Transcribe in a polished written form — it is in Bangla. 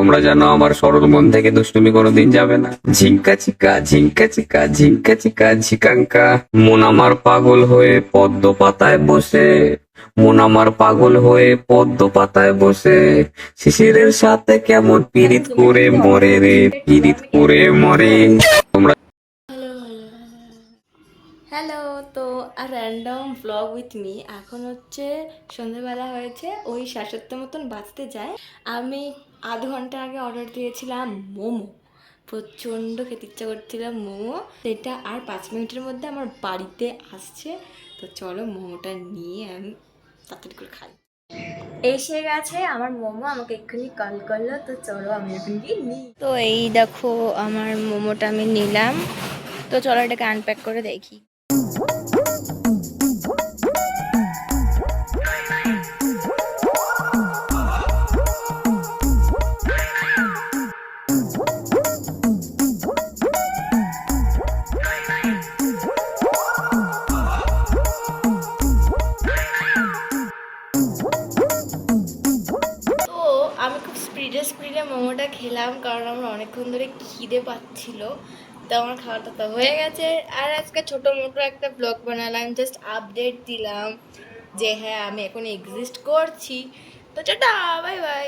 তোমরা জানো আমার সরল মন থেকে দুষ্টুমি কোনোদিন যাবে না। ঝিঙ্কা চিকা ঝিঙ্কা চিকা ঝিঙ্কা চিকা ঝিকাঙ্কা। মন আমার পাগল হয়ে পদ্ম পাতায় বসে, মন আমার পাগল হয়ে পদ্ম পাতায় বসে, শিশিরের সাথে কেমন পীড়িত করে মরে রে, পীড়িত করে মরে। তোমরা হ্যালো হ্যালো তো আর র্যান্ডম ব্লগ উইথ মি। এখন হচ্ছে সন্ধ্যাবেলা হয়েছে, ওই ৭:৩০ মতন বাজতে যায়। আমি আধ ঘন্টা আগে অর্ডার দিয়েছিলাম মোমো। প্রচণ্ড খেতে ইচ্ছা করছিলাম মোমো, সেটা আর ৫ মিনিটের মধ্যে আমার বাড়িতে আসছে। তো চলো মোমোটা নিয়ে আমি তাড়াতাড়ি করে খাই। এসে গেছে আমার মোমো, আমাকে এক্ষুনি কল করলো, তো চলো আমি এখন গিয়ে নিই। তো এই দেখো আমার মোমোটা আমি নিলাম, তো চলো এটাকে আনপ্যাক করে দেখি। তো আমি খুব স্পিডে স্পিডে মোমোটা খেলাম, কারণ আমার অনেকক্ষণ ধরে খিদে পাচ্ছিল। তো আমার খাওয়াটা তো হয়ে গেছে। আর আজকে ছোটো মোটো একটা ব্লগ বানালাম, জাস্ট আপডেট দিলাম যে হ্যাঁ আমি এখন এক্সিস্ট করছি। তো টাটা, বাই বাই।